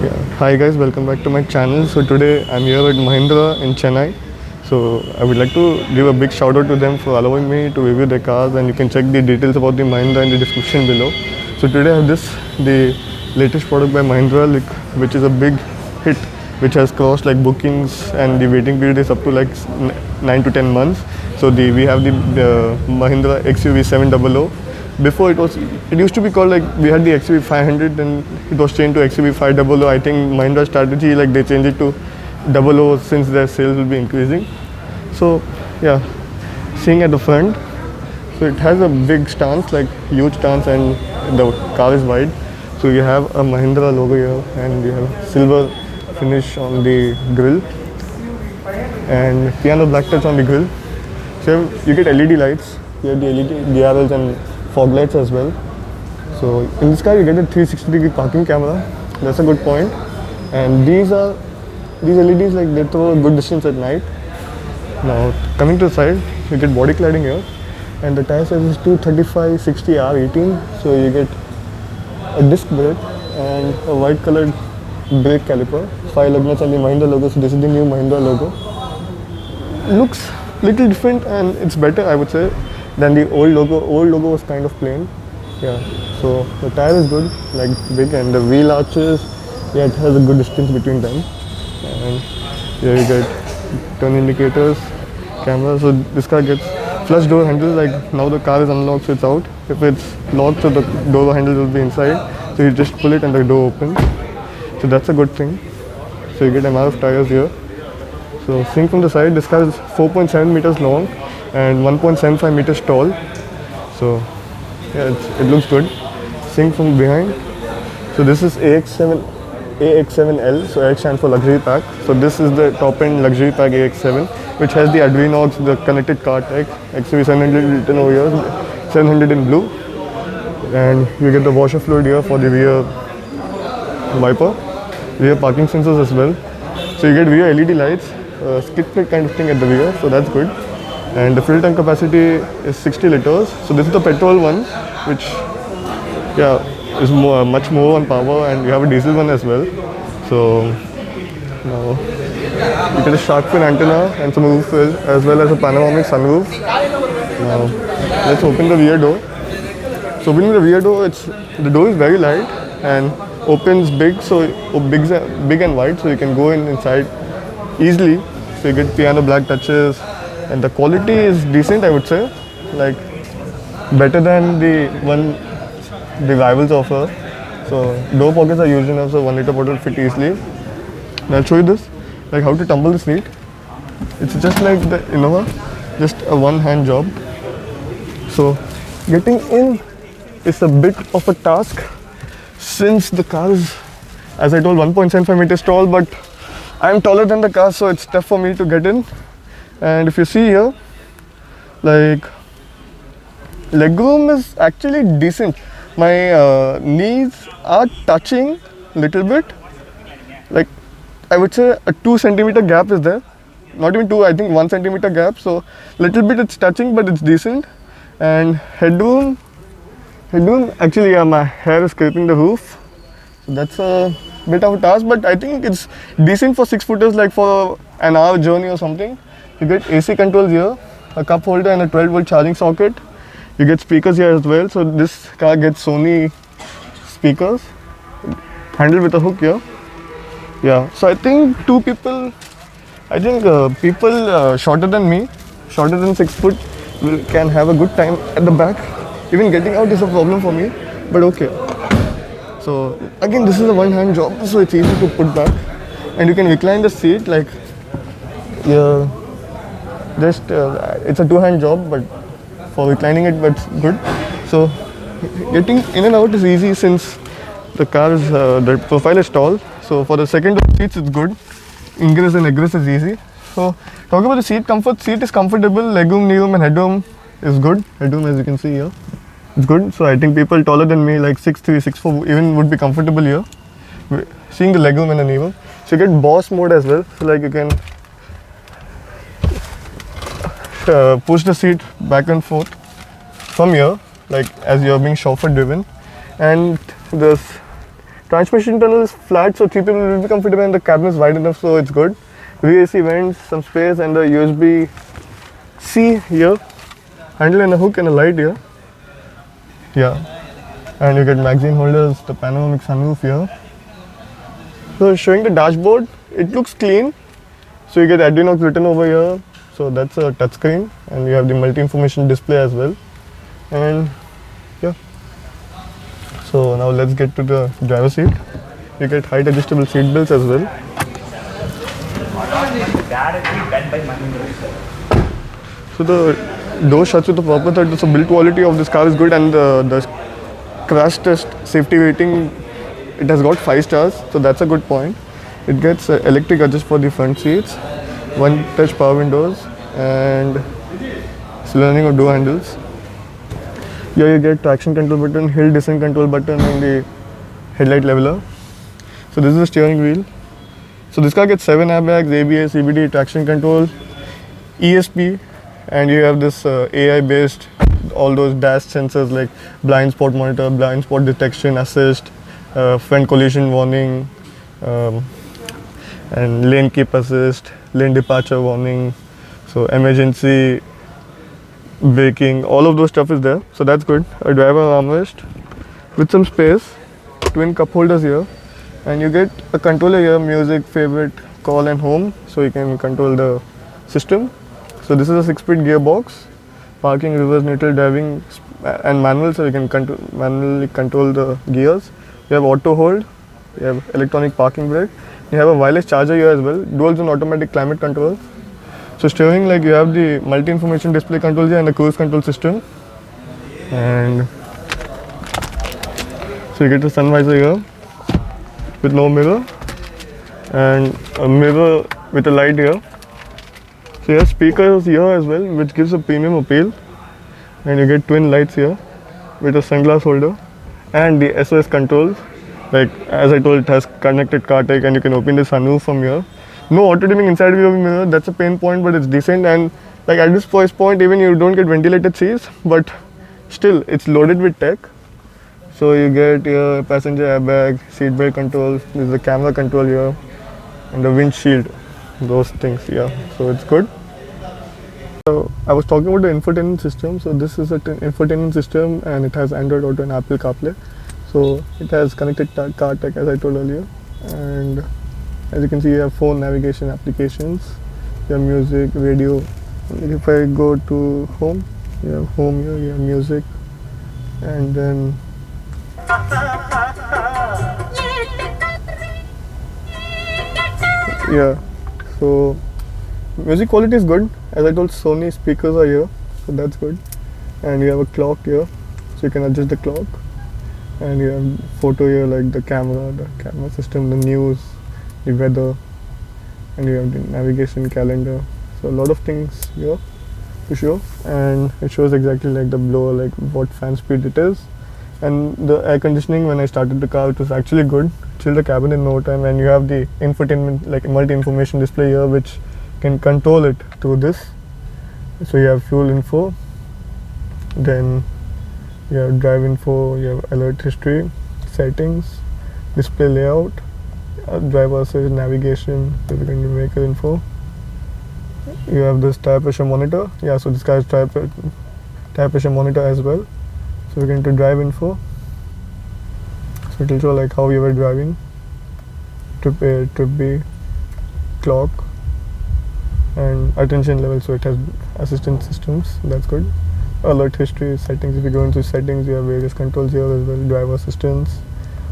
Yeah. Hi guys, welcome back to my channel. So today I'm here at Mahindra in Chennai. So I would like to give a big shout out to them for allowing me to review their cars, and you can check the details about the Mahindra in the description below. So today I have the latest product by Mahindra, like, which is a big hit, which has crossed like bookings, and the waiting period is up to like 9 to 10 months. So we have the Mahindra XUV 700. Before it used to be called, like, we had the XUV 500, then it was changed to XUV 500. I think Mahindra strategy, like, they changed it to 00 since their sales will be increasing. So yeah, seeing at the front, so it has a big stance, like huge stance, and the car is wide. So you have a Mahindra logo here, and you have silver finish on the grille and piano black touch on the grille. So you get LED lights, you have the LED DRLs and fog lights as well. So in this car you get a 360-degree parking camera. That's a good point. And these LEDs, like, they throw a good distance at night. Now coming to the side, you get body cladding here, and the tire size is 235/60 R18. So you get a disc brake and a white colored brake caliper, 5 lug nuts and the Mahindra logo. So this is the new Mahindra logo. Looks little different, and it's better, I would say, than the old logo. Old logo was kind of plain. Yeah. So the tire is good, like big, and the wheel arches, yeah, it has a good distance between them. And here you get turn indicators, camera. So this car gets flush door handle. Like, now the car is unlocked, so it's out. If it's locked, so the door handle will be inside. So you just pull it and the door opens. So that's a good thing. So you get MRF tires here. So seeing from the side, this car is 4.7 meters long and 1.75 meters tall. So yeah, it looks good. Seeing from behind, so this is AX7L. So AX stands for luxury pack. So this is the top end luxury pack AX7, which has the Adrenox, the connected car tech, XUV 700 written over here, 700 in blue, and you get the washer fluid here for the rear wiper, rear parking sensors as well. So you get rear LED lights, skid plate kind of thing at the rear, so that's good. And the fuel tank capacity is 60 liters. So this is the petrol one, which, yeah, is much more on power, and you have a diesel one as well. So now you get a shark fin antenna and some roof rail, as well as a panoramic sunroof. Now let's open the rear door. So opening the rear door, the door is very light and opens big, so big and wide, so you can go inside easily. So you get piano black touches, and the quality is decent, I would say, like better than the one the rivals offer. So door pockets are huge enough, so 1 liter bottle fit easily. Now I'll show you this, like how to tumble the seat. It's just like the Innova, just a one-hand job. So getting in is a bit of a task, since the car is, as I told, 1.75 meters tall, but I'm taller than the car, so it's tough for me to get in. And if you see here, like, legroom is actually decent. My knees are touching little bit. Like, I would say a 2 centimeter gap is there. Not even 2, I think 1 centimeter gap. So little bit it's touching, but it's decent. And headroom, actually, yeah, my hair is scraping the roof. So that's a bit of a task, but I think it's decent for 6-footers, like for an hour journey or something. You get AC controls here, a cup holder and a 12-volt charging socket. You get speakers here as well. So this car gets Sony speakers, handled with a hook here. Yeah, so I think people shorter than me, shorter than 6 foot, can have a good time at the back. Even getting out is a problem for me, but okay. So again, this is a one-hand job, so it's easy to put back, and you can recline the seat, like, yeah, just it's a 2-hand job, but for reclining it, but good. So getting in and out is easy, since the car is the profile is tall. So for the second row seats, it's good. Ingress and egress is easy. So talking about the seat comfort, seat is comfortable. Legroom, kneeroom and headroom is good. Headroom, as you can see here, it's good. So I think people taller than me, like 6'3", 6'4", even would be comfortable here. Seeing the legroom and the kneeroom. So you get Boss mode as well. So like you can push the seat back and forth from here, like as you're being chauffeur driven. And this Transmission tunnel is flat, so 3 people will be comfortable, and the cabin is wide enough, so it's good. Rear AC vents, some space, and the USB-C here. Handle and a hook and a light here. Yeah. And you get magazine holders, the panoramic sunroof here. So showing the dashboard, it looks clean. So you get Adrenox written over here. So that's a touchscreen, and you have the multi-information display as well. And yeah. So now let's get to the driver's seat. You get height adjustable seat belts as well. So the door shuts with the proper thud. So build quality of this car is good, and the crash test safety rating, it has got 5 stars. So that's a good point. It gets electric adjust for the front seats, one touch power windows, and it's learning of door handles. Here you get traction control button, hill descent control button, and the headlight leveler. So this is the steering wheel. So this car gets 7 airbags, ABS, CBD, traction control, ESP, and you have this AI based, all those dash sensors like blind spot monitor, blind spot detection, assist, front collision warning, and lane keep assist, lane departure warning, so emergency braking, all of those stuff is there, so that's good. A driver armrest with some space, twin cup holders here, and you get a controller here, music, favorite, call and home, so you can control the system. So this is a 6-speed gearbox, parking, reverse, neutral, driving, and manual, so you can manually control the gears. You have auto hold, you have electronic parking brake, you have a wireless charger here as well, dual zone automatic climate control. So steering, like you have the multi-information display controls here and the cruise control system. And so you get the sun visor here with no mirror, and a mirror with a light here. So you have speakers here as well, which gives a premium appeal. And you get twin lights here with a sunglass holder and the SOS controls. Like as I told, it has connected car tech, and you can open the sunroof from here. No auto dimming inside view mirror, that's a pain point, but it's decent. And like at this price point, even you don't get ventilated seats, but still it's loaded with tech. So you get your passenger airbag, seat belt control, there's the camera control here, and the windshield, those things, yeah. So it's good. So I was talking about the infotainment system. So this is an infotainment system, and it has Android Auto and Apple CarPlay. So it has connected car tech, as I told earlier, and as you can see, you have phone navigation applications, you have music, radio. If I go to home, you have home here, you have music, and then yeah. So music quality is good. As I told, Sony speakers are here, so that's good. And you have a clock here, so you can adjust the clock. And you have photo here, like the camera system, the news, the weather, and you have the navigation, calendar. So a lot of things here to show, and it shows exactly like the blower, like what fan speed it is. And the air conditioning, when I started the car, it was actually good. Chilled the cabin in no time. And you have the infotainment, like multi-information display here, which can control it through this. So you have fuel info, then you have drive info, you have alert history, settings, display layout, driver assist, navigation, physical vehicle info. You have this tire pressure monitor. Yeah, so this guy's tire pressure monitor as well. So we get into drive info. So it will show like how you were driving, trip A, trip B, clock, and attention level. So it has assistant systems, that's good. Alert history, settings. If you go into settings, you have various controls here as well. Driver assistance,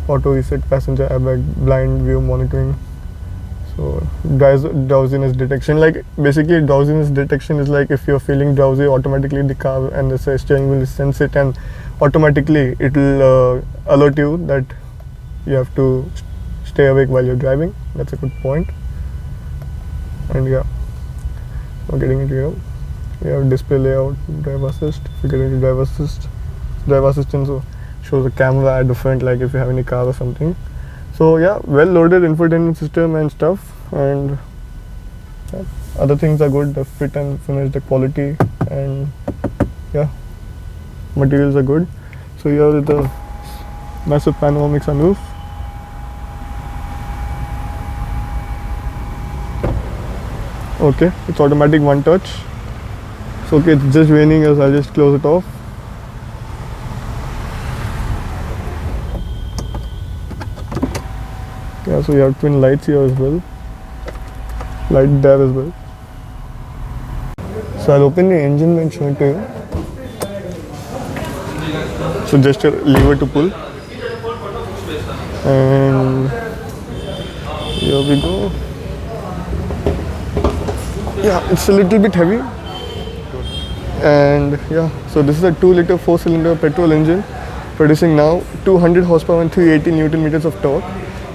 auto reset, passenger airbag, blind view monitoring. So drowsiness detection, like basically drowsiness detection is like if you're feeling drowsy, automatically the car and the steering will sense it, and automatically it will alert you that you have to stay awake while you're driving. That's a good point. And yeah, we're getting into here. We have display layout, driver assist. If you get into driver assistant, so shows a camera at the front, like if you have any car or something. So yeah, well loaded infotainment system and stuff, and yeah, other things are good. The fit and finish, the quality, and yeah, materials are good. So here is the massive panoramic sunroof, Okay, it's automatic one touch. So okay, it's just raining, as I'll just close it off. Yeah, so you have twin lights here as well. Light there as well. So I'll open the engine and show it to you. So just a lever to pull. And here we go. Yeah, it's a little bit heavy. And yeah, so this is a 2-liter 4-cylinder petrol engine producing now 200 horsepower and 380 Newton meters of torque.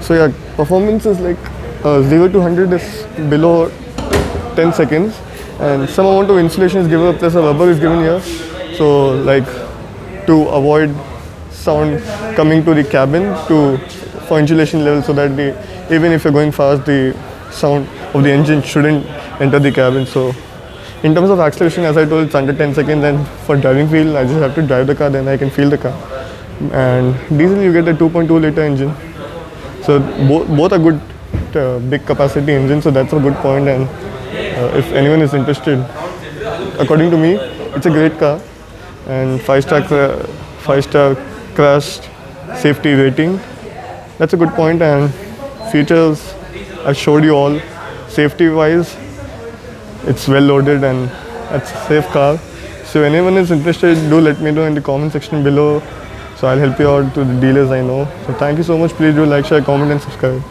So yeah, performance is like 0 to 100 is below 10 seconds, and some amount of insulation is given, plus a rubber is given here, so like to avoid sound coming to the cabin for insulation level, so that even if you're going fast, the sound of the engine shouldn't enter the cabin. So in terms of acceleration, as I told, it's under 10 seconds, and for driving feel, I just have to drive the car, then I can feel the car. And diesel, you get a 2.2-liter engine. So both are good big capacity engines, so that's a good point. And if anyone is interested, according to me, it's a great car, and 5-star crash safety rating. That's a good point. And features, I showed you all. Safety wise, it's well loaded and it's a safe car. So if anyone is interested, do let me know in the comment section below, so I'll help you out to the dealers I know. So thank you so much. Please do like, share, comment and subscribe.